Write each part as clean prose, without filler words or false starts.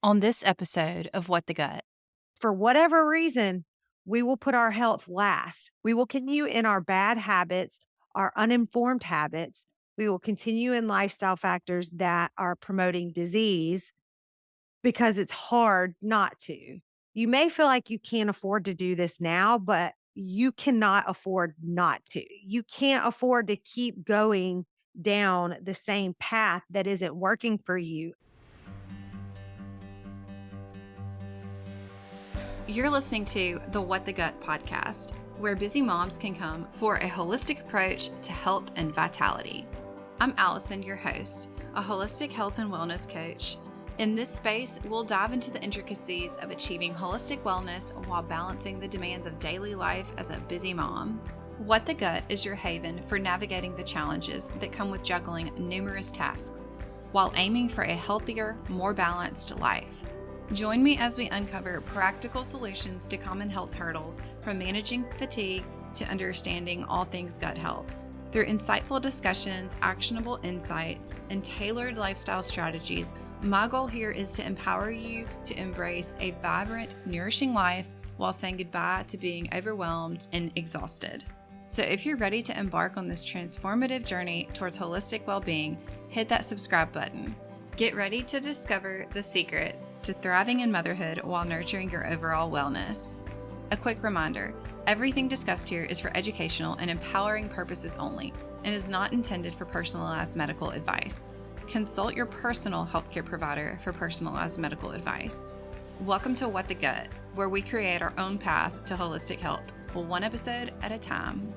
On this episode of What the Gut. For whatever reason, we will put our health last. We will continue in our bad habits, our uninformed habits. We will continue in lifestyle factors that are promoting disease because it's hard not to. You may feel like you can't afford to do this now, but you cannot afford not to. You can't afford to keep going down the same path that isn't working for you. You're listening to the What the Gut podcast, where busy moms can come for a holistic approach to health and vitality. I'm Allison, your host, a holistic health and wellness coach. In this space, we'll dive into the intricacies of achieving holistic wellness while balancing the demands of daily life as a busy mom. What the Gut is your haven for navigating the challenges that come with juggling numerous tasks while aiming for a healthier, more balanced life. Join me as we uncover practical solutions to common health hurdles, from managing fatigue to understanding all things gut health. Through insightful discussions, actionable insights, and tailored lifestyle strategies, my goal here is to empower you to embrace a vibrant, nourishing life while saying goodbye to being overwhelmed and exhausted. So if you're ready to embark on this transformative journey towards holistic well-being, hit that subscribe button. Get ready to discover the secrets to thriving in motherhood while nurturing your overall wellness. A quick reminder, everything discussed here is for educational and empowering purposes only and is not intended for personalized medical advice. Consult your personal healthcare provider for personalized medical advice. Welcome to What the Gut, where we create our own path to holistic health, one episode at a time.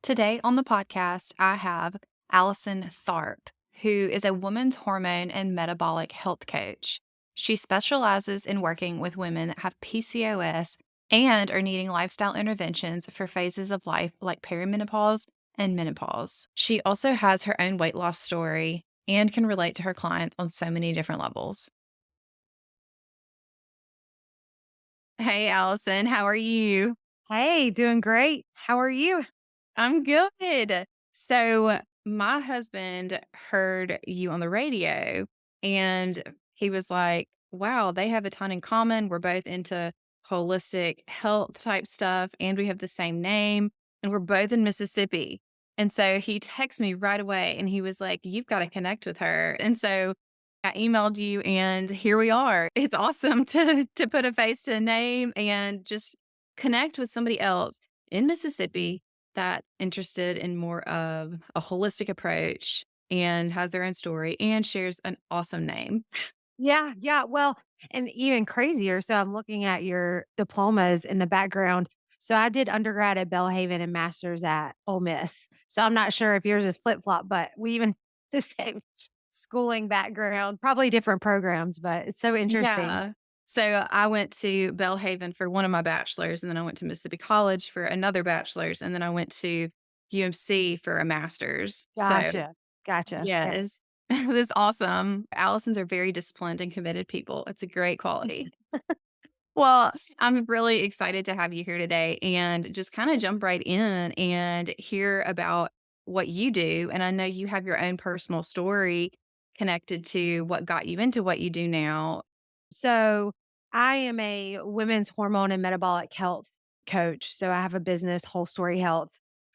Today on the podcast, I have Allison Tharp, who is a women's hormone and metabolic health coach. She specializes in working with women that have PCOS and are needing lifestyle interventions for phases of life like perimenopause and menopause. She also has her own weight loss story and can relate to her clients on so many different levels. Hey, Allison, how are you? Hey, doing great. How are you? I'm good. So, my husband heard you on the radio and he was like, wow, they have a ton in common. We're both into holistic health type stuff and we have the same name and we're both in Mississippi. And so he texted me right away and he was like, you've got to connect with her. And so I emailed you and here we are. It's awesome to put a face to a name and just connect with somebody else in Mississippi that interested in more of a holistic approach and has their own story and shares an awesome name. Yeah, yeah. Well, and even crazier. So I'm looking at your diplomas in the background. So I did undergrad at Belhaven and master's at Ole Miss. So I'm not sure if yours is flip flop, but we even the same schooling background, probably different programs, but it's so interesting. Yeah. So I went to Belhaven for one of my bachelor's, and then I went to Mississippi College for another bachelor's, and then I went to UMC for a master's. So Gotcha. Gotcha. Yeah. yes, it was awesome. Allisons are very disciplined and committed people. It's a great quality. Well, I'm really excited to have you here today and just kind of jump right in and hear about what you do. And I know you have your own personal story connected to what got you into what you do now. So I am a women's hormone and metabolic health coach. So I have a business, Whole Story Health.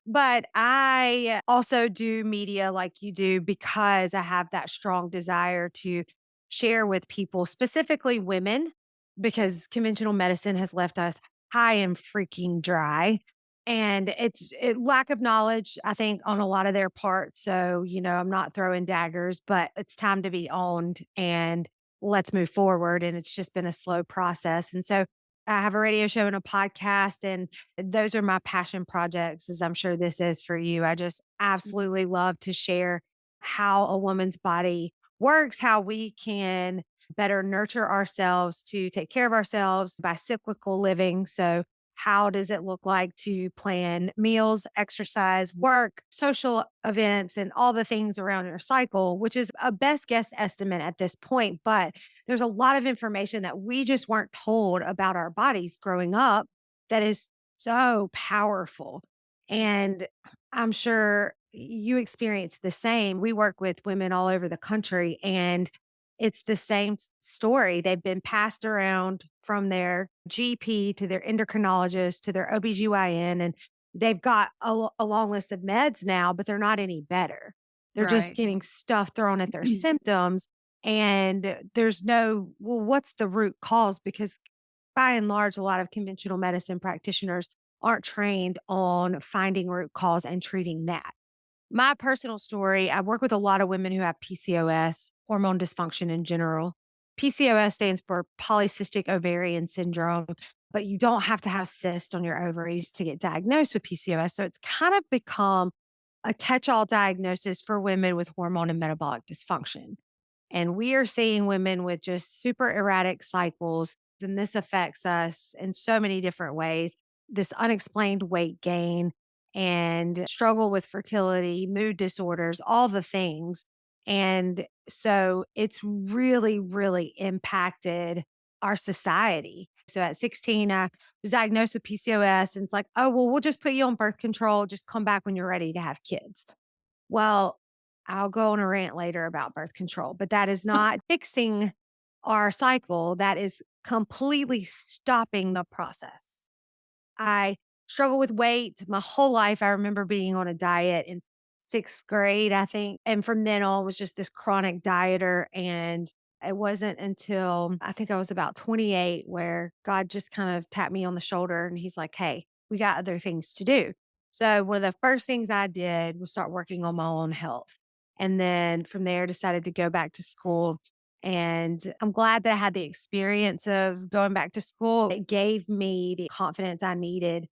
But I also do media like you do because I have that strong desire to share with people, specifically women, because conventional medicine has left us high and freaking dry. And lack of knowledge, I think, on a lot of their part. So, I'm not throwing daggers, but it's time to be owned and let's move forward. And it's just been a slow process. And so I have a radio show and a podcast, and those are my passion projects, as I'm sure this is for you. I just absolutely love to share how a woman's body works, how we can better nurture ourselves to take care of ourselves by cyclical living. So, how does it look like to plan meals, exercise, work, social events, and all the things around your cycle, which is a best guess estimate at this point. But there's a lot of information that we just weren't told about our bodies growing up that is so powerful. And I'm sure you experience the same. We work with women all over the country, and it's the same story. They've been passed around from their GP to their endocrinologist to their OBGYN, and they've got a long list of meds now, but they're not any better. They're just Right. getting stuff thrown at their symptoms. And there's no, well, what's the root cause? Because by and large, a lot of conventional medicine practitioners aren't trained on finding root cause and treating that. My personal story, I work with a lot of women who have PCOS, hormone dysfunction in general. PCOS stands for polycystic ovarian syndrome, but you don't have to have cyst on your ovaries to get diagnosed with PCOS. So it's kind of become a catch all diagnosis for women with hormone and metabolic dysfunction. And we are seeing women with just super erratic cycles. And this affects us in so many different ways. This unexplained weight gain and struggle with fertility, mood disorders, all the things. And so it's really, really impacted our society. So at 16, I was diagnosed with PCOS, and it's like, oh, well, we'll just put you on birth control. Just come back when you're ready to have kids. Well, I'll go on a rant later about birth control, but that is not fixing our cycle. That is completely stopping the process. I struggle with weight my whole life. I remember being on a diet in sixth grade, I think. And from then on was just this chronic dieter. And it wasn't until I think I was about 28 where God just kind of tapped me on the shoulder and he's like, hey, we got other things to do. So one of the first things I did was start working on my own health. And then from there decided to go back to school. And I'm glad that I had the experience of going back to school. It gave me the confidence I needed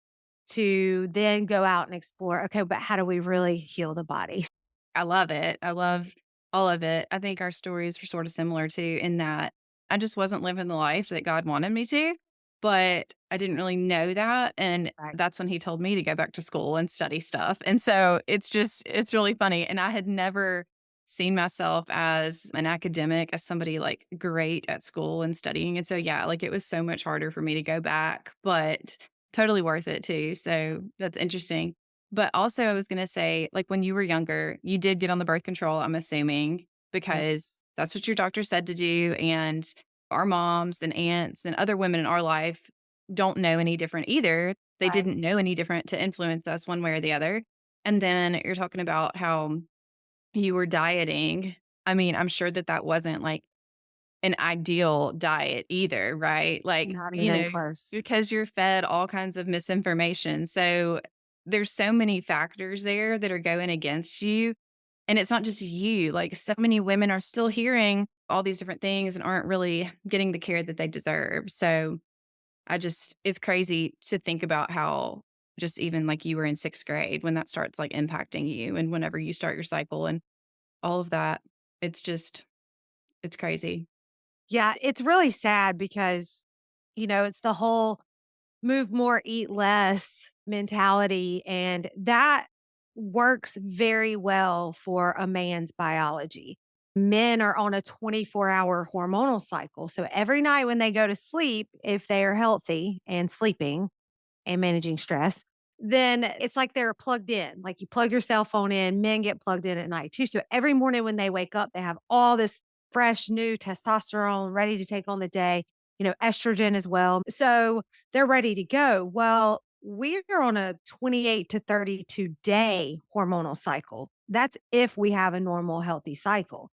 to then go out and explore, okay, but how do we really heal the body? I love it. I love all of it. I think our stories were sort of similar too, in that I just wasn't living the life that God wanted me to, but I didn't really know that. And Right. that's when he told me to go back to school and study stuff. And so it's really funny. And I had never seen myself as an academic, as somebody like great at school and studying. And so, yeah, like it was so much harder for me to go back, but totally worth it too. So that's interesting. But also, I was gonna say, like, when you were younger, you did get on the birth control, I'm assuming, Right. because that's what your doctor said to do, and our moms and aunts and other women in our life don't know any different either. They Right. didn't know any different to influence us one way or the other. And then you're talking about how you were dieting. I mean, I'm sure that that wasn't, like, an ideal diet either, right? Like, Not even close. because you're fed all kinds of misinformation. So there's so many factors there that are going against you. And it's not just you, like so many women are still hearing all these different things and aren't really getting the care that they deserve. So it's crazy to think about how just even like you were in sixth grade when that starts like impacting you and whenever you start your cycle and all of that. It's just, it's crazy. Yeah, it's really sad because, it's the whole move more, eat less mentality. And that works very well for a man's biology. Men are on a 24-hour hormonal cycle. So every night when they go to sleep, if they are healthy and sleeping, and managing stress, then it's like they're plugged in. Like you plug your cell phone in, men get plugged in at night too. So every morning when they wake up, they have all this fresh new testosterone ready to take on the day, estrogen as well. So they're ready to go. Well, we're on a 28 to 32 day hormonal cycle. That's if we have a normal, healthy cycle.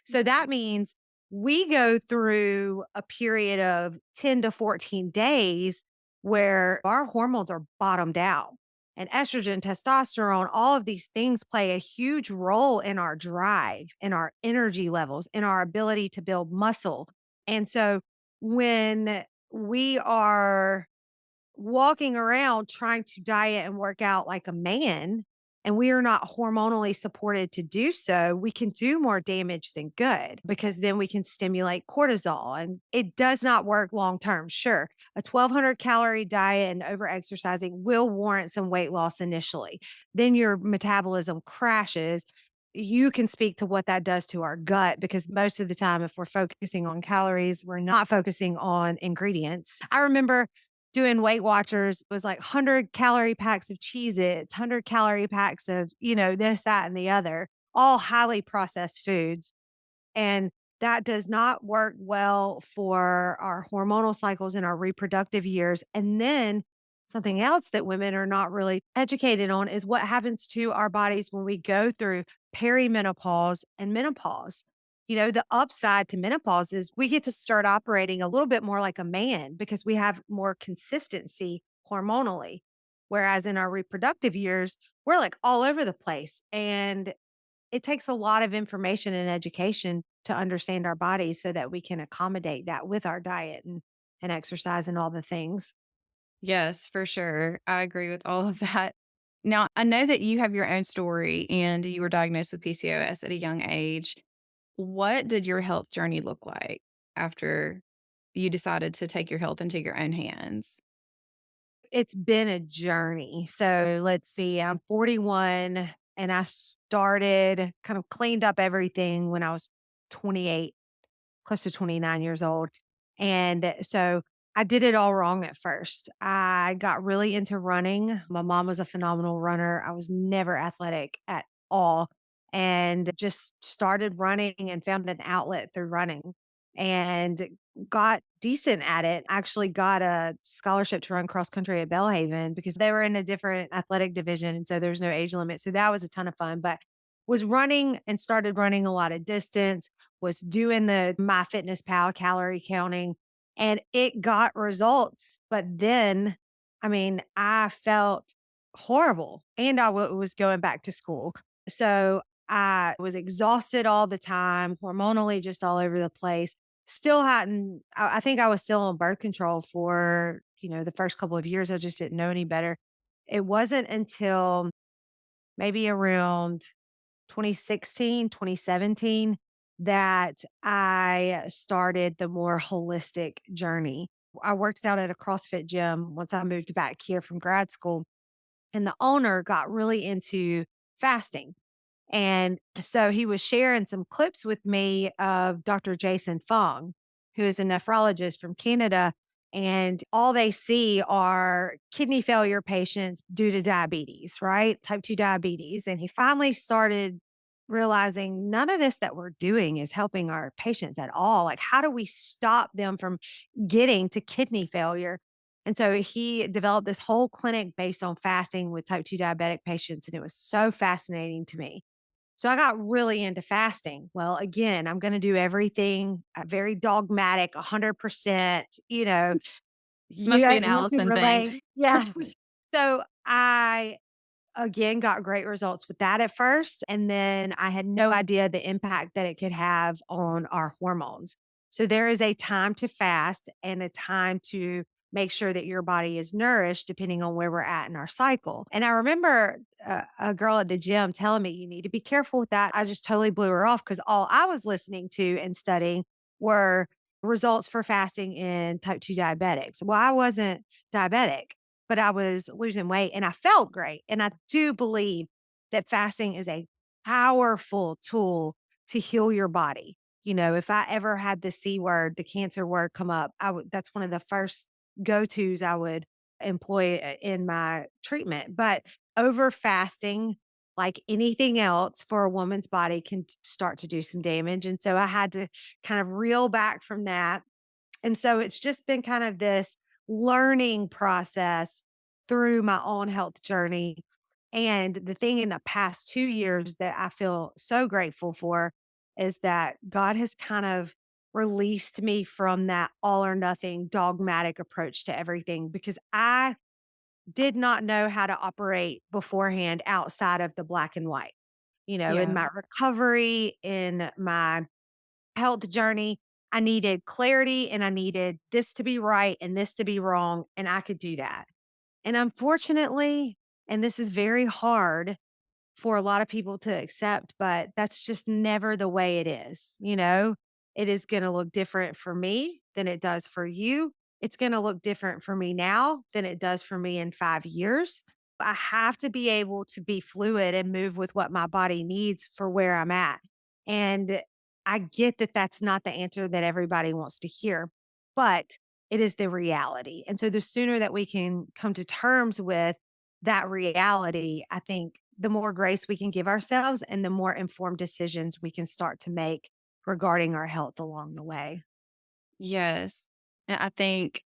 So that means we go through a period of 10 to 14 days where our hormones are bottomed out. And estrogen, testosterone, all of these things play a huge role in our drive, in our energy levels, in our ability to build muscle. And so when we are walking around trying to diet and work out like a man, and we are not hormonally supported to do so, we can do more damage than good because then we can stimulate cortisol and it does not work long term. Sure, a 1,200 calorie diet and over exercising will warrant some weight loss initially. Then your metabolism crashes. You can speak to what that does to our gut because most of the time, if we're focusing on calories, we're not focusing on ingredients. I remember doing Weight Watchers, it was like 100-calorie packs of Cheez-Its, 100-calorie packs of, this, that, and the other, all highly processed foods. And that does not work well for our hormonal cycles in our reproductive years. And then something else that women are not really educated on is what happens to our bodies when we go through perimenopause and menopause. The upside to menopause is we get to start operating a little bit more like a man because we have more consistency hormonally. Whereas in our reproductive years, we're like all over the place. And it takes a lot of information and education to understand our bodies so that we can accommodate that with our diet and exercise and all the things. Yes, for sure. I agree with all of that. Now, I know that you have your own story and you were diagnosed with PCOS at a young age. What did your health journey look like after you decided to take your health into your own hands? It's been a journey. So let's see, I'm 41 and I started kind of cleaned up everything when I was 28, close to 29 years old. And so I did it all wrong at first. I got really into running. My mom was a phenomenal runner. I was never athletic at all and just started running and found an outlet through running and got decent at it. Actually got a scholarship to run cross country at Belhaven because they were in a different athletic division. And so there's no age limit. So that was a ton of fun, but was running and started running a lot of distance, was doing the MyFitnessPal calorie counting, and it got results. But then, I mean, I felt horrible and was going back to school. So I was exhausted all the time, hormonally just all over the place. Still hadn't, I think I was still on birth control for, the first couple of years. I just didn't know any better. It wasn't until maybe around 2016, 2017 that I started the more holistic journey. I worked out at a CrossFit gym once I moved back here from grad school, and the owner got really into fasting. And so he was sharing some clips with me of Dr. Jason Fung, who is a nephrologist from Canada. And all they see are kidney failure patients due to diabetes, right? Type 2 diabetes. And he finally started realizing none of this that we're doing is helping our patients at all. Like, how do we stop them from getting to kidney failure? And so he developed this whole clinic based on fasting with type 2 diabetic patients. And it was so fascinating to me. So I got really into fasting. Well, again, I'm going to do everything very dogmatic, 100%. Must be an You can Allison thing. relate. Yeah. So I again got great results with that at first. And then I had no idea the impact that it could have on our hormones. So there is a time to fast and a time to make sure that your body is nourished depending on where we're at in our cycle. And I remember a girl at the gym telling me, you need to be careful with that. I just totally blew her off because all I was listening to and studying were results for fasting in type 2 diabetics. Well, I wasn't diabetic, but I was losing weight and I felt great. And I do believe that fasting is a powerful tool to heal your body. If I ever had the C word, the cancer word come up, that's one of the first go-tos I would employ in my treatment. But over fasting, like anything else for a woman's body can start to do some damage. And so I had to kind of reel back from that, and so it's just been kind of this learning process through my own health journey. And the thing in the past 2 years that I feel so grateful for is that God has kind of released me from that all or nothing dogmatic approach to everything because I did not know how to operate beforehand outside of the black and white. In Yeah. my recovery, in my health journey, I needed clarity and I needed this to be right and this to be wrong. And I could do that. And unfortunately, and this is very hard for a lot of people to accept, but that's just never the way it is. It is going to look different for me than it does for you. It's going to look different for me now than it does for me in 5 years. I have to be able to be fluid and move with what my body needs for where I'm at. And I get that that's not the answer that everybody wants to hear, but It is the reality. And so the sooner that we can come to terms with that reality, I think the more grace we can give ourselves and the more informed decisions we can start to make regarding our health along the way. Yes. And I think,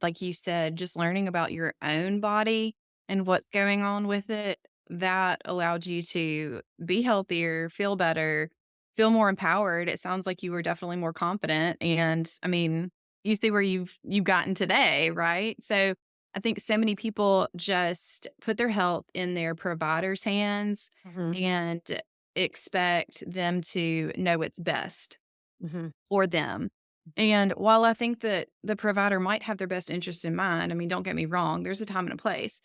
like you said, just learning about your own body and what's going on with it, that allowed you to be healthier, feel better, feel more empowered. It sounds like you were definitely more confident. And I mean, you see where you've gotten today, right? So I think so many people just put their health in their provider's hands Mhm, and expect them to know what's best mhm, for them. And while I think that the provider might have their best interest in mind, I mean, don't get me wrong, there's a time and a place.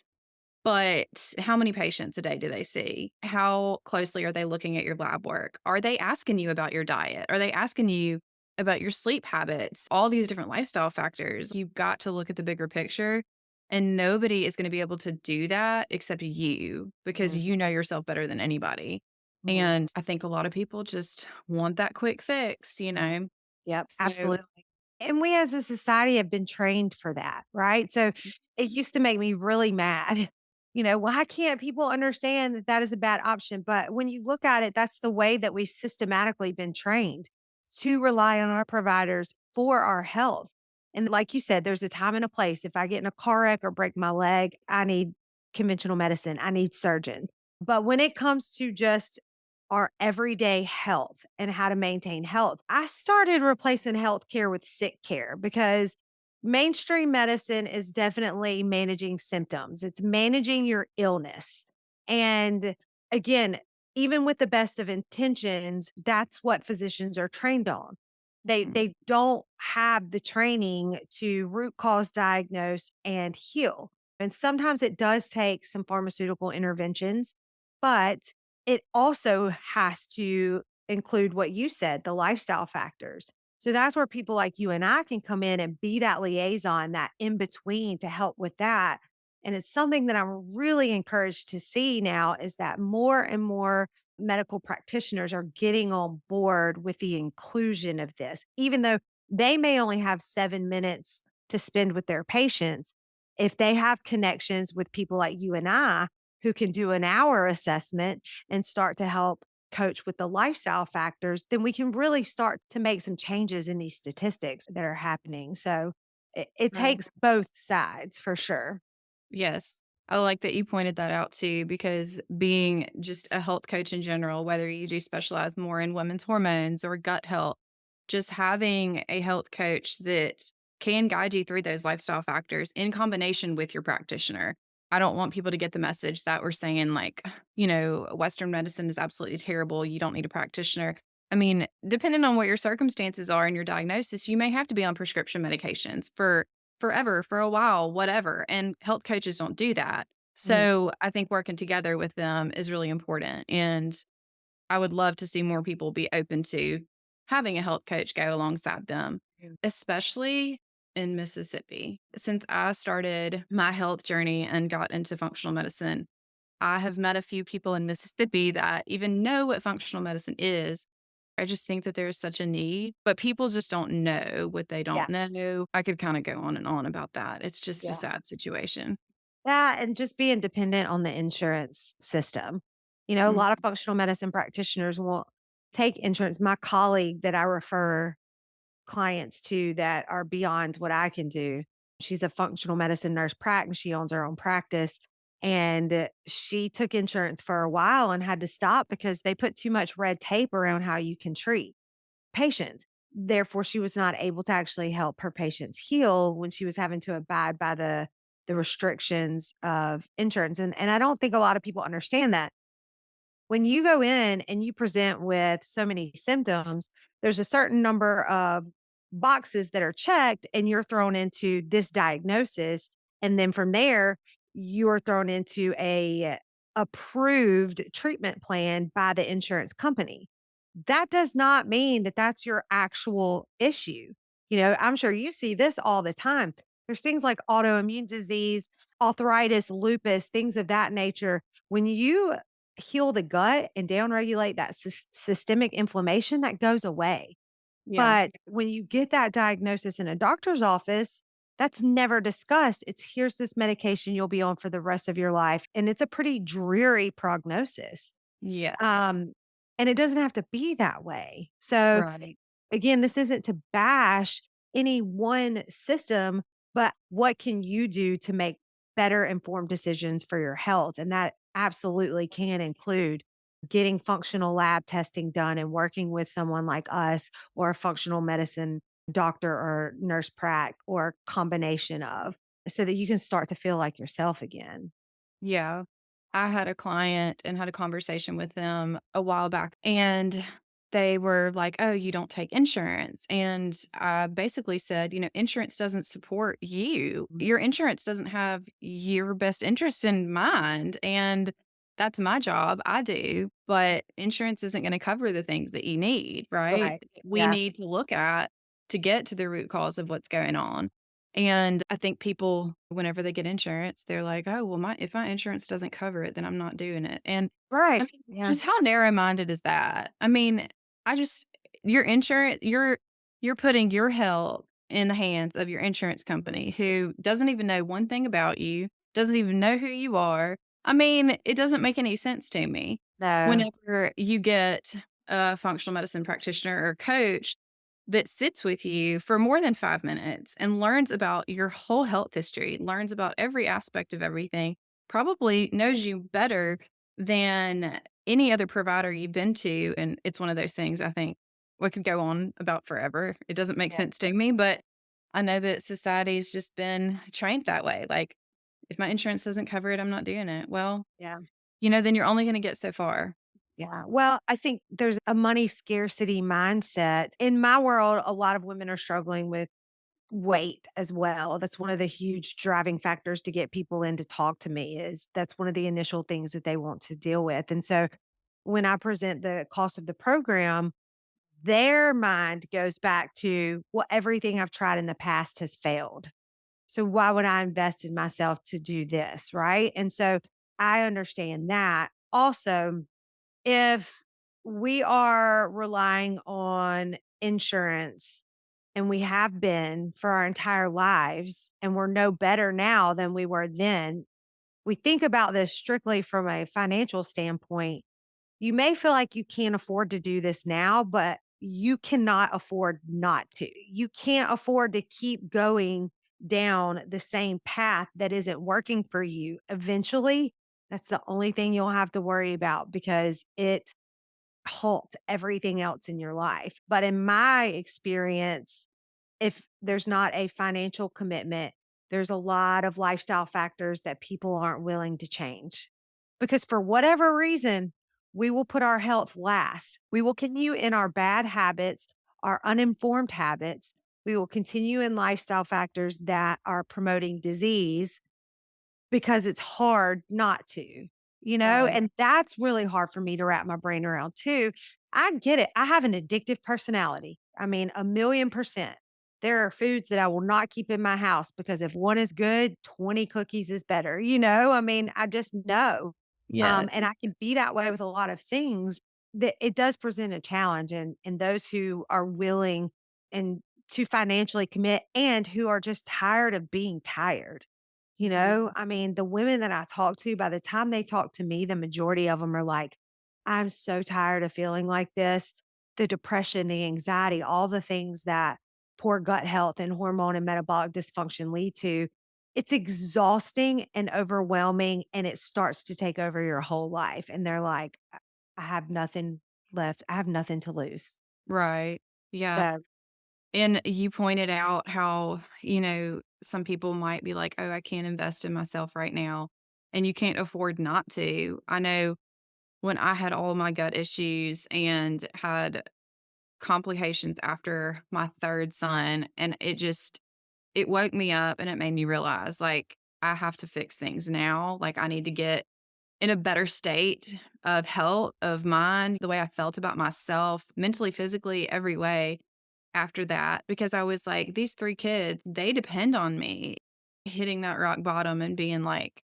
But how many patients a day do they see? How closely are they looking at your lab work? Are they asking you about your diet? Are they asking you about your sleep habits? All these different lifestyle factors. You've got to look at the bigger picture. And nobody is going to be able to do that except you because mhm, you know yourself better than anybody. mhm. And I think a lot of people just want that quick fix. Yep, So, absolutely. And we as a society have been trained for that, right? So it used to make me really mad. Why can't people understand that that is a bad option? But when you look at it, that's the way that we've systematically been trained to rely on our providers for our health. And like you said, there's a time and a place. If I get in a car wreck or break my leg, I need conventional medicine, I need surgeon. But when it comes to just our everyday health and how to maintain health, I started replacing healthcare with sick care because mainstream medicine is definitely managing symptoms. It's managing your illness. And again, even with the best of intentions, that's what physicians are trained on. They mhm, they don't have the training to root cause diagnose and heal. And sometimes it does take some pharmaceutical interventions, but it also has to include what you said, the lifestyle factors. So that's where people like you and I can come in and be that liaison, that in between to help with that. And it's something that I'm really encouraged to see now is that more and more medical practitioners are getting on board with the inclusion of this, even though they may only have 7 minutes to spend with their patients. If they have connections with people like you and I who can do an hour assessment and start to help coach with the lifestyle factors, then we can really start to make some changes in these statistics that are happening. So it right. takes both sides for sure. Yes. I like that you pointed that out too, because being just a health coach in general, whether you do specialize more in women's hormones or gut health, just having a health coach that can guide you through those lifestyle factors in combination with your practitioner. I don't want people to get the message that we're saying, like, Western medicine is absolutely terrible. You don't need a practitioner. I mean, depending on what your circumstances are and your diagnosis, you may have to be on prescription medications for forever, for a while, whatever, and health coaches don't do that. Mhm. So, I think working together with them is really important, and I would love to see more people be open to having a health coach go alongside them, Yeah. especially in Mississippi. Since I started my health journey and got into functional medicine, I have met a few people in Mississippi that even know what functional medicine is. I just think that there's such a need, but people just don't know what they Yeah. don't know. I could kinda go on and on about that. It's just a Yeah. sad situation. That and just being dependent on the insurance system. A Mm, lot of functional medicine practitioners won't take insurance. My colleague that I refer clients to that are beyond what I can do. She's a functional medicine nurse prac and she owns her own practice. And she took insurance for a while and had to stop because they put too much red tape around how you can treat patients. Therefore, she was not able to actually help her patients heal when she was having to abide by the restrictions of insurance. And I don't think a lot of people understand that when you go in and you present with so many symptoms, there's a certain number of boxes that are checked, and you're thrown into this diagnosis. And then from there, you're thrown into a approved treatment plan by the insurance company. That does not mean that that's your actual issue. I'm sure you see this all the time. There's things like autoimmune disease, arthritis, lupus, things of that nature. When you heal the gut and downregulate that systemic inflammation, that goes away. Yeah. But when you get that diagnosis in a doctor's office, that's never discussed. It's here's this medication you'll be on for the rest of your life. And it's a pretty dreary prognosis. Yes. Um, and it doesn't have to be that way. So Right. again, this isn't to bash any one system, but what can you do to make better informed decisions for your health? And that absolutely can include getting functional lab testing done and working with someone like us or a functional medicine doctor or nurse prac or combination of so that you can start to feel like yourself again. Yeah. I had a client and had a conversation with them a while back, and they were like, "Oh, you don't take insurance." And I basically said, "Insurance doesn't support you. Your insurance doesn't have your best interest in mind. And that's my job. I do. But insurance isn't going to cover the things that you need, right? Right. We Yes. need to look at to get to the root cause of what's going on." And I think people, whenever they get insurance, they're like, "Oh, well, if my insurance doesn't cover it, then I'm not doing it." And I Right. mean, Yeah. just how narrow-minded is that? I mean, I just your insurance, you're putting your health in the hands of your insurance company who doesn't even know one thing about you, doesn't even know who you are. I mean, it doesn't make any sense to me. No. Whenever you get a functional medicine practitioner or coach that sits with you for more than 5 minutes and learns about your whole health history, learns about every aspect of everything, probably knows you better than any other provider you've been to. And it's one of those things I think we could go on about forever. It doesn't make Yeah. sense to me, but I know that society's just been trained that way. Like, if my insurance doesn't cover it, I'm not doing it. Well, Yeah. then you're only going to get so far. Yeah. Well, I think there's a money scarcity mindset. In my world, a lot of women are struggling with weight as well. That's one of the huge driving factors to get people in to talk to me is that's one of the initial things that they want to deal with. And so when I present the cost of the program, their mind goes back to, well, everything I've tried in the past has failed. So why would I invest in myself to do this? Right. And so I understand that. Also, if we are relying on insurance and we have been for our entire lives and we're no better now than we were then, we think about this strictly from a financial standpoint. You may feel like you can't afford to do this now, but you cannot afford not to. You can't afford to keep going down the same path that isn't working for you. Eventually, that's the only thing you'll have to worry about because it halt everything else in your life. But in my experience, if there's not a financial commitment, there's a lot of lifestyle factors that people aren't willing to change. Because for whatever reason, we will put our health last. We will continue in our bad habits, our uninformed habits. We will continue in lifestyle factors that are promoting disease because it's hard not to, Right. and that's really hard for me to wrap my brain around too. I get it. I have an addictive personality. I mean, 1,000,000%. There are foods that I will not keep in my house because if one is good, 20 cookies is better. I mean, I just know. Yes. And I can be that way with a lot of things that it does present a challenge. And those who are willing and to financially commit and who are just tired of being tired. I mean, the women that I talk to, by the time they talk to me, the majority of them are like, I'm so tired of feeling like this. The depression, the anxiety, all the things that poor gut health and hormone and metabolic dysfunction lead to. It's exhausting and overwhelming, and it starts to take over your whole life. And they're like, I have nothing left. I have nothing to lose. Right. Yeah. So, And you pointed out how, some people might be like, "Oh, I can't invest in myself right now." And you can't afford not to. I know when I had all my gut issues and had complications after my 3rd son, and it woke me up and it made me realize, like, I have to fix things now. Like, I need to get in a better state of health, of mind, the way I felt about myself, mentally, physically, every way after that, because I was like, these 3 kids, they depend on me hitting that rock bottom and being like,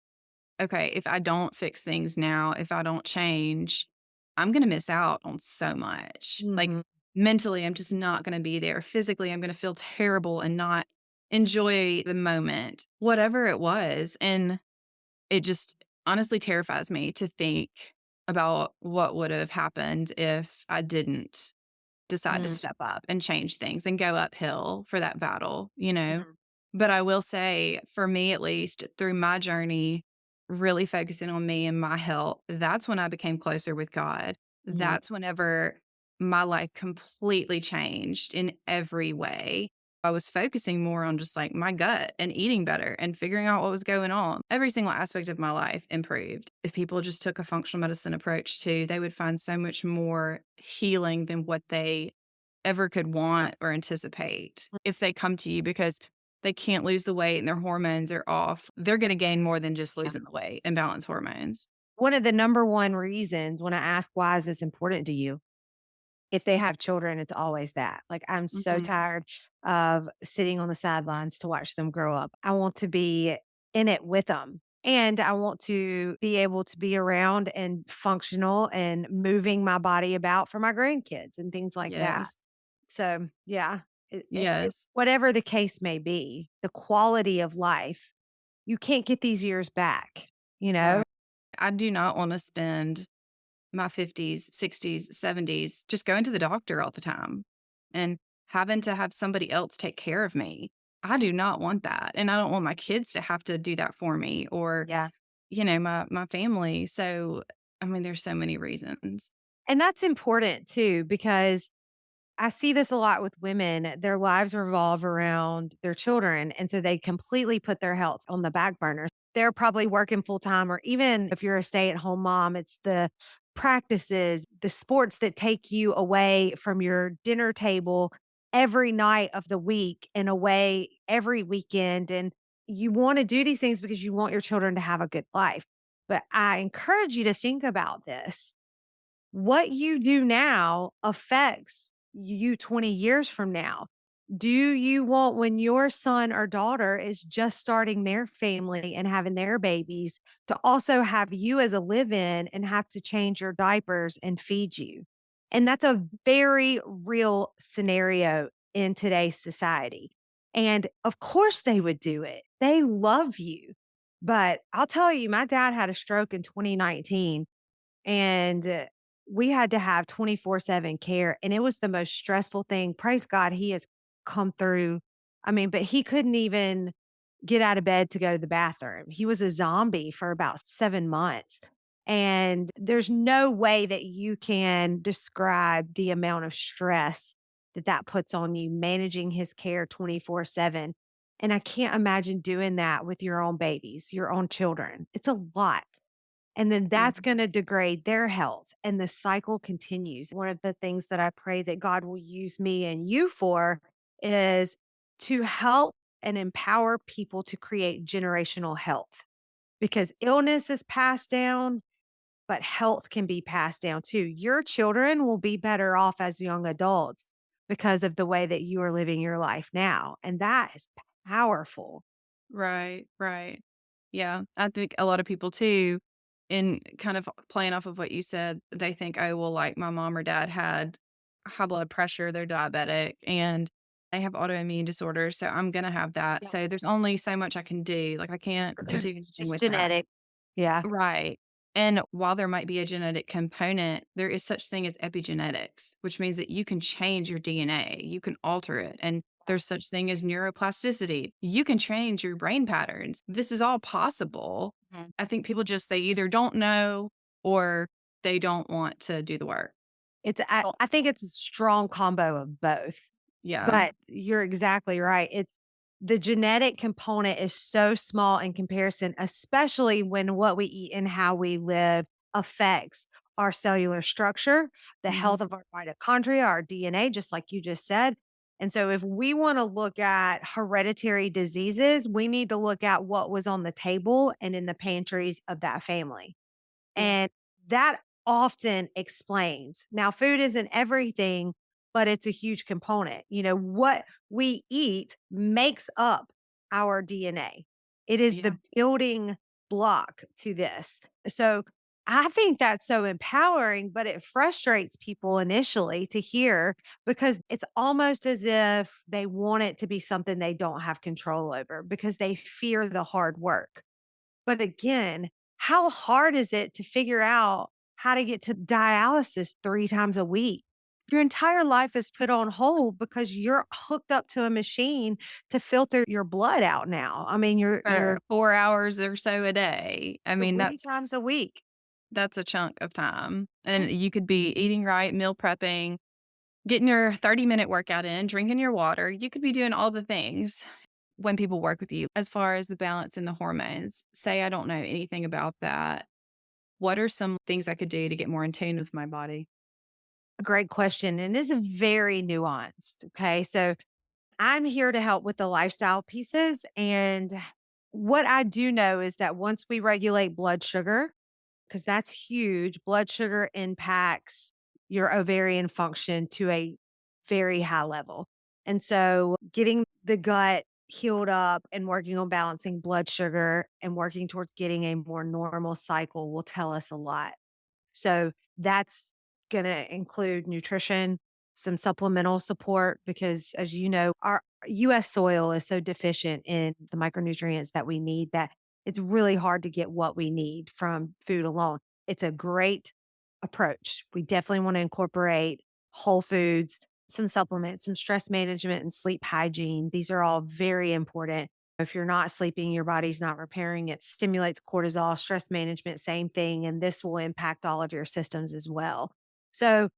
"Okay, if I don't fix things now, if I don't change, I'm gonna miss out on so much." Like, mhm. mentally, I'm just not going to be there. Physically, I'm going to feel terrible and not enjoy the moment, whatever it was. And it just honestly terrifies me to think about what would have happened if I didn't decide to Mm, step up and change things and go uphill for that battle, you know? mhm, But I will say, for me at least, through my journey, really focusing on me and my health, that's when I became closer with God. mhm. That's whenever my life completely changed in every way. I was focusing more on just like my gut and eating better and figuring out what was going on. Every single aspect of my life improved. If people just took a functional medicine approach too, they would find so much more healing than what they ever could want or anticipate if they come to you because they can't lose the weight and their hormones are off. They're going to gain more than just Yeah. losing the weight and balance hormones. One of the number one reasons when I ask, why is this important to you? If they have children, it's always that. Like, I'm so Mhm. tired of sitting on the sidelines to watch them grow up. I want to be in it with them. And I want to be able to be around and functional and moving my body about for my grandkids and things like that. Yes. So, yeah, Yes. whatever the case may be, the quality of life, you can't get these years back, you know? Right. I do not want to spend my 50s, 60s, 70s just going to the doctor all the time and having to have somebody else take care of me. I do not want that. And I don't want my kids to have to do that for me or, Yeah. my family. So, I mean, there's so many reasons. And that's important too, because I see this a lot with women. Their lives revolve around their children. And so they completely put their health on the back burner. They're probably working full time, or even if you're a stay at home mom, it's the practices, the sports that take you away from your dinner table every night of the week and away every weekend. And you want to do these things because you want your children to have a good life. But I encourage you to think about this. What you do now affects you 20 years from now. Do you want, when your son or daughter is just starting their family and having their babies, to also have you as a live in and have to change your diapers and feed you? And that's a very real scenario in today's society. And of course, they would do it. They love you. But I'll tell you, my dad had a stroke in 2019, and we had to have 24/7 care, and it was the most stressful thing. Praise God, he has come through. I mean, but he couldn't even get out of bed to go to the bathroom. He was a zombie for about 7 months, and there's no way that you can describe the amount of stress that that puts on you managing his care 24/7, and I can't imagine doing that with your own babies, your own children. It's a lot. And then Yeah. that's gonna degrade their health, and the cycle continues. One of the things that I pray that God will use me and you for is to help and empower people to create generational health, because illness is passed down, but health can be passed down too. Your children will be better off as young adults because of the way that you are living your life now, and that is powerful. Right, right. Yeah, I think a lot of people too, in kind of playing off of what you said, they think, "Oh, well, like my mom or dad had high blood pressure, they're diabetic, and they have autoimmune disorders, so I'm gonna have that. Yeah. So there's only so much I can do. Like I can't do It's anything just with that." genetic. Yeah. Right. And while there might be a genetic component, there is such thing as epigenetics, which means that you can change your DNA, you can alter it. And there's such thing as neuroplasticity. You can change your brain patterns. This is all possible. Mhm. I think people just they either don't know or they don't want to do the work. It's I think it's a strong combo of both, Yeah. but you're exactly right. It's the genetic component is so small in comparison, especially when what we eat and how we live affects our cellular structure, the Mhm. health of our mitochondria, our DNA, just like you just said. And so if we want to look at hereditary diseases, we need to look at what was on the table and in the pantries of that family. Yeah. And that often explains. Now, food isn't everything, but it's a huge component. You know, what we eat makes up our DNA. It is Yeah. the building block to this. So I think that's so empowering, but it frustrates people initially to hear because it's almost as if they want it to be something they don't have control over because they fear the hard work. But again, how hard is it to figure out how to get to dialysis 3 times a week? Your entire life is put on hold because you're hooked up to a machine to filter your blood out now. I mean, For you're 4 hours or so a day. I mean, 3 times a week. that's a chunk of time, and you could be eating right, meal prepping, getting your 30-minute workout in, drinking your water. You could be doing all the things when people work with you. As far as the balance in the hormones, say I don't know anything about that. What are some things I could do to get more in tune with my body? A great question. And this is very nuanced. Okay. So I'm here to help with the lifestyle pieces. And what I do know is that once we regulate blood sugar, because that's huge, blood sugar impacts your ovarian function to a very high level. And so getting the gut healed up and working on balancing blood sugar and working towards getting a more normal cycle will tell us a lot. So that's going to include nutrition, some supplemental support, because as you know, our US soil is so deficient in the micronutrients that we need that it's really hard to get what we need from food alone. It's a great approach. We definitely want to incorporate whole foods, some supplements, some stress management, and sleep hygiene. These are all very important. If you're not sleeping, your body's not repairing. It stimulates cortisol, stress management, same thing. And this will impact all of your systems as well. So,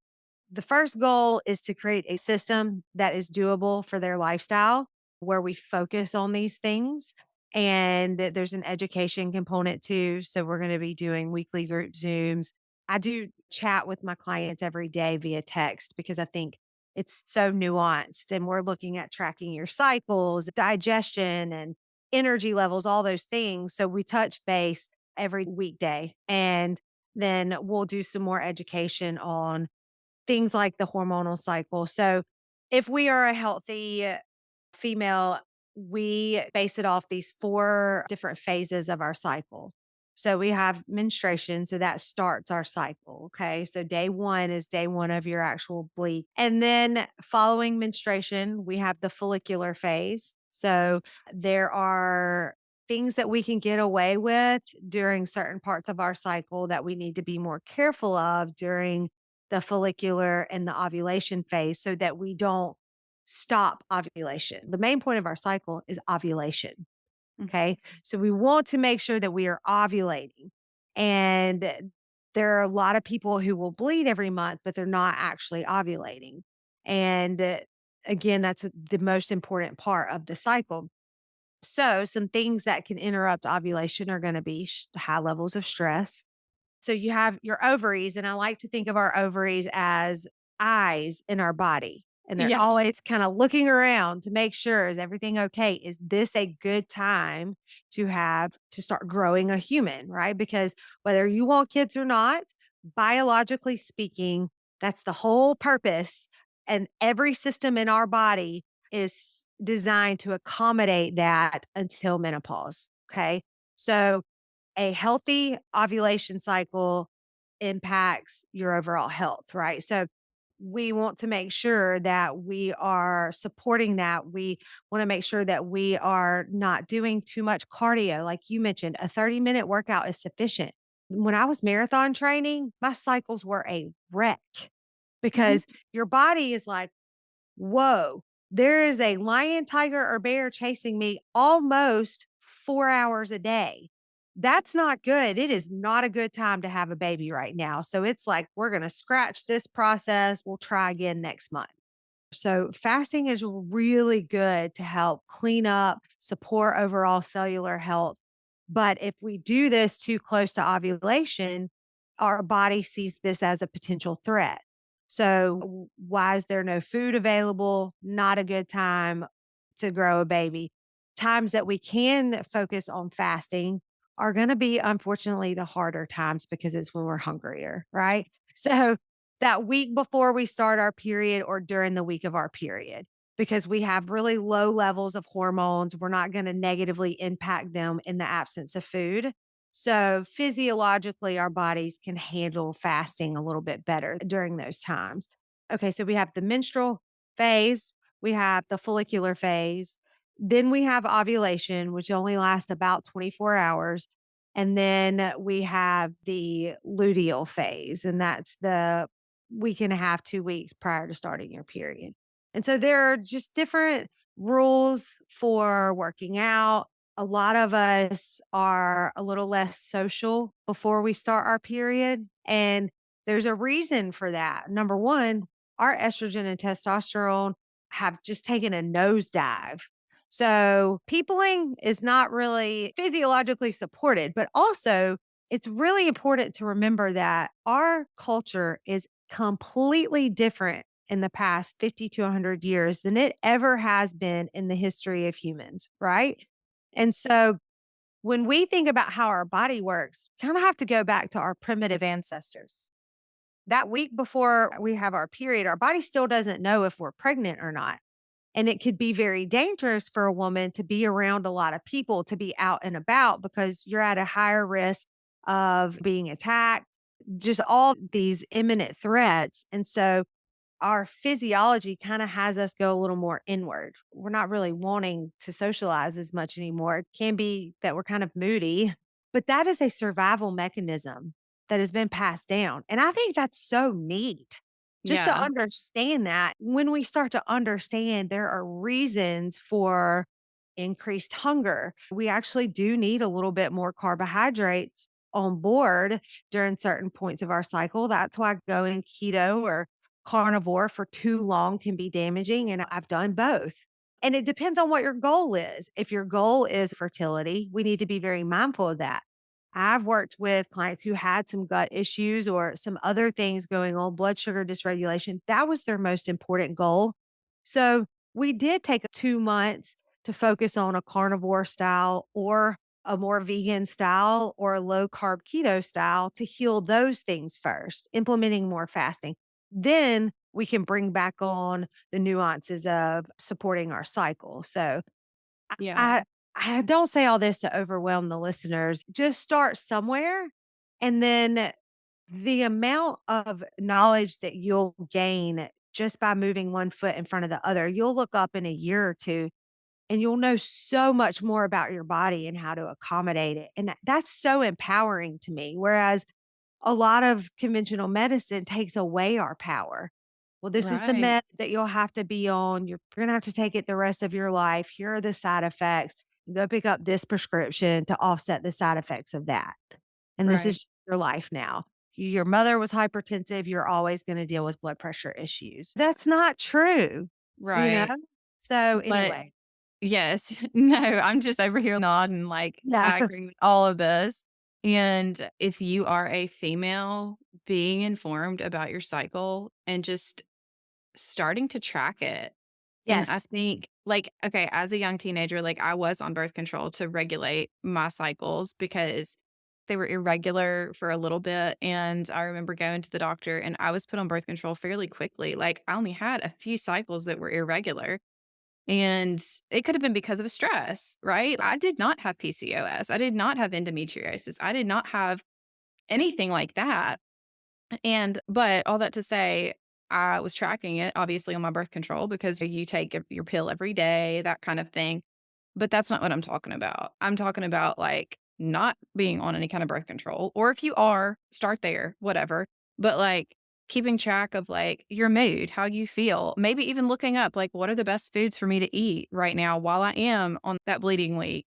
the first goal is to create a system that is doable for their lifestyle where we focus on these things. And there's an education component too. So, we're going to be doing weekly group Zooms. I do chat with my clients every day via text because I think it's so nuanced. And we're looking at tracking your cycles, digestion, and energy levels, all those things. So, we touch base every weekday. And then we'll do some more education on things like the hormonal cycle. So, if we are a healthy female, we base it off these 4 different phases of our cycle. So, we have menstruation. So, that starts our cycle. Okay. So, day 1 is day 1 of your actual bleed. And then following menstruation, we have the follicular phase. So, there are things that we can get away with during certain parts of our cycle that we need to be more careful of during the follicular and the ovulation phase so that we don't stop ovulation. The main point of our cycle is ovulation. Mm. Okay. So we want to make sure that we are ovulating. And there are a lot of people who will bleed every month, but they're not actually ovulating. And again, that's the most important part of the cycle. So, some things that can interrupt ovulation are going to be high levels of stress. So you have your ovaries, and I like to think of our ovaries as eyes in our body. And they're Yeah. always kind of looking around to make sure, is everything okay? Is this a good time to have to start growing a human, right? Because whether you want kids or not, biologically speaking, that's the whole purpose. And every system in our body is designed to accommodate that until menopause. Okay. So a healthy ovulation cycle impacts your overall health, right? So we want to make sure that we are supporting that. We want to make sure that we are not doing too much cardio. Like you mentioned, a 30-minute workout is sufficient. When I was marathon training, my cycles were a wreck Mhm. because your body is like, whoa, there is a lion, tiger, or bear chasing me almost 4 hours a day. That's not good. It is not a good time to have a baby right now. So it's like, we're going to scratch this process. We'll try again next month. So, fasting is really good to help clean up, support overall cellular health. But if we do this too close to ovulation, our body sees this as a potential threat. So, why is there no food available? Not a good time to grow a baby. Times that we can focus on fasting are going to be, unfortunately, the harder times because it's when we're hungrier, right? So, that week before we start our period or during the week of our period because we have really low levels of hormones. We're not going to negatively impact them in the absence of food. So physiologically, our bodies can handle fasting a little bit better during those times. Okay, so we have the menstrual phase, we have the follicular phase, then we have ovulation, which only lasts about 24 hours. And then we have the luteal phase, and that's the week and a half, 2 weeks prior to starting your period. And so there are just different rules for working out. A lot of us are a little less social before we start our period. And there's a reason for that. Number one, our estrogen and testosterone have just taken a nosedive. So, peopling is not really physiologically supported, but also it's really important to remember that our culture is completely different in the past 50 to 100 years than it ever has been in the history of humans, right? And so when we think about how our body works, kind of have to go back to our primitive ancestors. That week before we have our period, our body still doesn't know if we're pregnant or not. And it could be very dangerous for a woman to be around a lot of people, to be out and about because you're at a higher risk of being attacked, just all these imminent threats. And so our physiology kind of has us go a little more inward. We're not really wanting to socialize as much anymore. It can be that we're kind of moody, but that is a survival mechanism that has been passed down. And I think that's so neat just to Yeah. understand that when we start to understand there are reasons for increased hunger, we actually do need a little bit more carbohydrates on board during certain points of our cycle. That's why going keto or carnivore for too long can be damaging, and I've done both. And it depends on what your goal is. If your goal is fertility, we need to be very mindful of that. I've worked with clients who had some gut issues or some other things going on, blood sugar dysregulation. That was their most important goal. So we did take 2 months to focus on a carnivore style or a more vegan style or a low carb keto style to heal those things first, implementing more fasting. Then we can bring back on the nuances of supporting our cycle. So Yeah. I I don't say all this to overwhelm the listeners. Just start somewhere, and then the amount of knowledge that you'll gain just by moving one foot in front of the other, you'll look up in a year or two and you'll know so much more about your body and how to accommodate it. And that's so empowering to me. Whereas a lot of conventional medicine takes away our power. Well, this is the Right. med that you'll have to be on. You're going to have to take it the rest of your life. Here are the side effects. Go pick up this prescription to offset the side effects of that. And this Right. is your life now. Your mother was hypertensive. You're always going to deal with blood pressure issues. That's not true, you know? Right. So, But anyway, yes, no, I'm just over here nodding, like, yeah. I agree with all of this. And if you are a female, being informed about your cycle and just starting to track it. And I Yes. think, like, okay, as a young teenager, like, I was on birth control to regulate my cycles because they were irregular for a little bit. And I remember going to the doctor and I was put on birth control fairly quickly. Like, I only had a few cycles that were irregular. And it could have been because of stress, right? I did not have PCOS. I did not have endometriosis. I did not have anything like that. But all that to say, I was tracking it obviously on my birth control because you take your pill every day, that kind of thing. But that's not what I'm talking about. I'm talking about like not being on any kind of birth control, or if you are, start there, whatever. But like keeping track of like your mood, how you feel, maybe even looking up like what are the best foods for me to eat right now while I am on that bleeding week,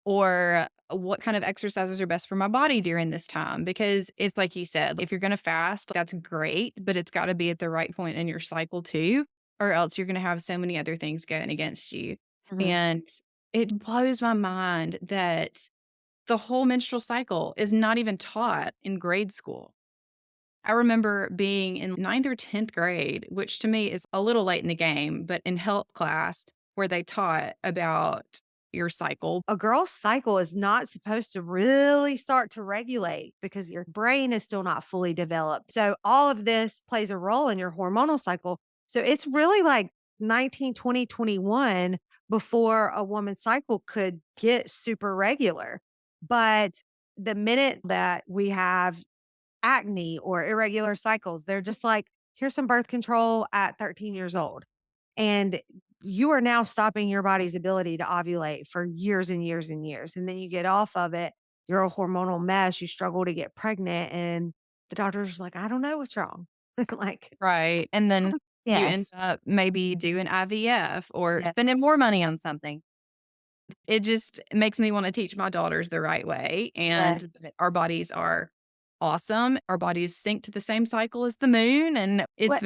or what kind of exercises are best for my body during this time. Because it's like you said, if you're going to fast, that's great, but it's got to be at the right point in your cycle too, or else you're going to have so many other things going against you. Mhm. And it blows my mind that the whole menstrual cycle is not even taught in grade school. I remember being in ninth or 10th grade, which to me is a little late in the game, but in health class where they taught about your cycle. A girl's cycle is not supposed to really start to regulate because your brain is still not fully developed. So, all of this plays a role in your hormonal cycle. So, it's really like 19, 20, 21 before a woman's cycle could get super regular. But the minute that we have acne or irregular cycles, they're just like, here's some birth control at 13 years old. And you are now stopping your body's ability to ovulate for years and years and years. And then you get off of it, you're a hormonal mess, you struggle to get pregnant. And the doctor's like, I don't know what's wrong. Like, Right. And then you end yes, up maybe doing IVF or yes, spending more money on something. It just makes me wanna teach my daughters the right way and yes. that our bodies are awesome. Our bodies sync to the same cycle as the moon, and Well, it's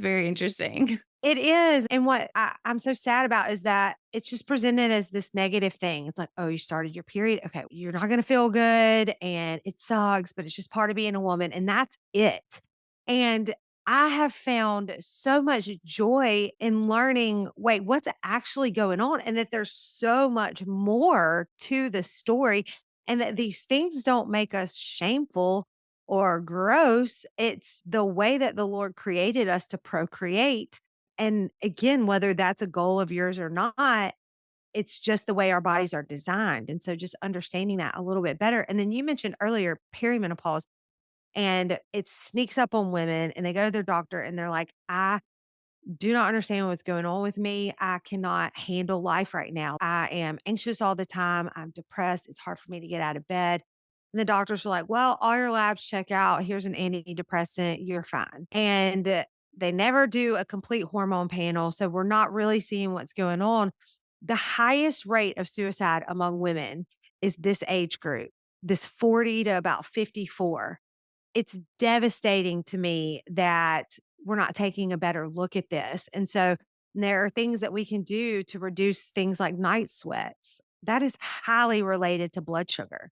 very interesting. it is. And what I'm so sad about is that it's just presented as this negative thing. It's like, oh, you started your period. Okay, you're not going to feel good and it sucks, but it's just part of being a woman. And that's it. And I have found so much joy in learning, wait, what's actually going on? And that there's so much more to the story, and that these things don't make us shameful or gross. It's the way that the Lord created us to procreate. And again, whether that's a goal of yours or not, it's just the way our bodies are designed. And so just understanding that a little bit better. And then you mentioned earlier perimenopause, and it sneaks up on women and they go to their doctor and they're like, I do not understand what's going on with me. I cannot handle life right now. I am anxious all the time. I'm depressed. It's hard for me to get out of bed. And the doctors are like, well, all your labs check out. Here's an antidepressant. You're fine. And they never do a complete hormone panel. So we're not really seeing what's going on. The highest rate of suicide among women is this age group, this 40 to about 54. It's devastating to me that we're not taking a better look at this. And so there are things that we can do to reduce things like night sweats. That is highly related to blood sugar.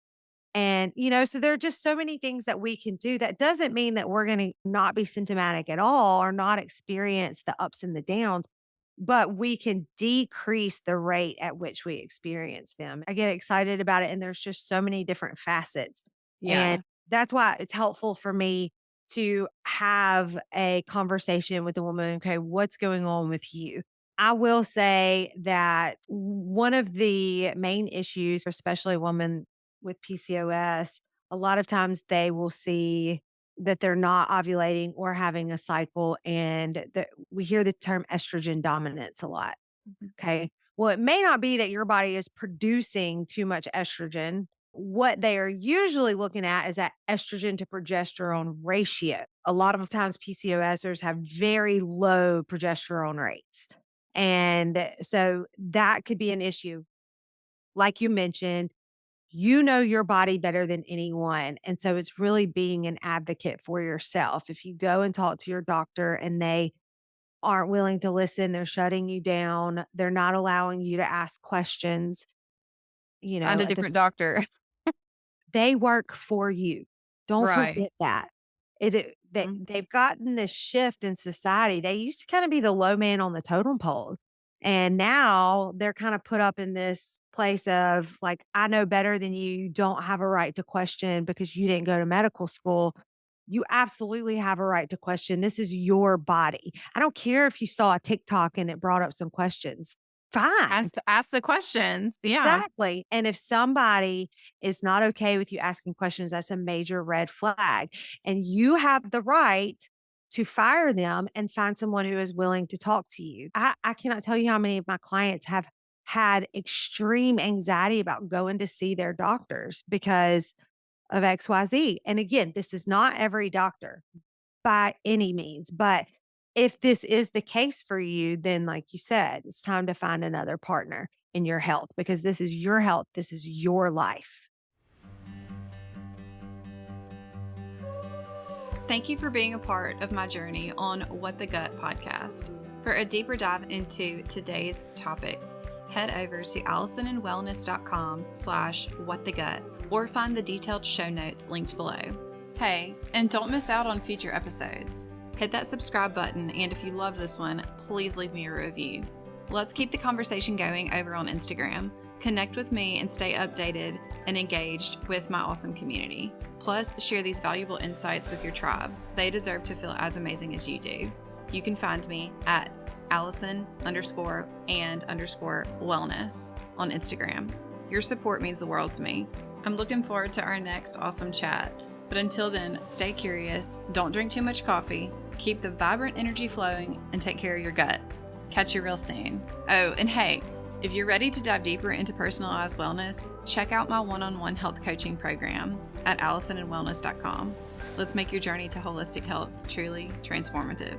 And, so there are just so many things that we can do. That doesn't mean that we're going to not be symptomatic at all or not experience the ups and the downs, but we can decrease the rate at which we experience them. I get excited about it. And there's just so many different facets. And Yeah. that's why it's helpful for me to have a conversation with a woman. Okay, what's going on with you? I will say that one of the main issues, especially women with PCOS, a lot of times they will see that they're not ovulating or having a cycle, and that we hear the term estrogen dominance a lot. Mhm. Okay. Well, it may not be that your body is producing too much estrogen. What they are usually looking at is that estrogen to progesterone ratio. A lot of times PCOSers have very low progesterone rates. And so that could be an issue. Like you mentioned, you know your body better than anyone. And so it's really being an advocate for yourself. If you go and talk to your doctor and they aren't willing to listen, they're shutting you down, they're not allowing you to ask questions, Find a at different this doctor. they work for you. Don't Right. forget that. Mhm. They've gotten this shift in society. They used to kind of be the low man on the totem pole. And now they're kind of put up in this place of like, I know better than you. You don't have a right to question because you didn't go to medical school. You absolutely have a right to question. This is your body. I don't care if you saw a TikTok and it brought up some questions. Fine. Ask the questions. Yeah. Exactly. And if somebody is not okay with you asking questions, that's a major red flag. And you have the right to fire them and find someone who is willing to talk to you. I cannot tell you how many of my clients have had extreme anxiety about going to see their doctors because of XYZ. And again, this is not every doctor by any means, but if this is the case for you, then like you said, it's time to find another partner in your health because this is your health. This is your life. Thank you for being a part of my journey on What the Gut podcast. For a deeper dive into today's topics, head over to allisonandwellness.com/whatthegut or find the detailed show notes linked below. Hey, and don't miss out on future episodes. Hit that subscribe button, and if you love this one, please leave me a review. Let's keep the conversation going over on Instagram. Connect with me and stay updated and engaged with my awesome community. Plus, share these valuable insights with your tribe. They deserve to feel as amazing as you do. You can find me at Allison_and_wellness on Instagram. Your support means the world to me. I'm looking forward to our next awesome chat. But until then, stay curious, don't drink too much coffee, keep the vibrant energy flowing, and take care of your gut. Catch you real soon. Oh, and hey, if you're ready to dive deeper into personalized wellness, check out my one-on-one health coaching program at AllisonandWellness.com. Let's make your journey to holistic health truly transformative.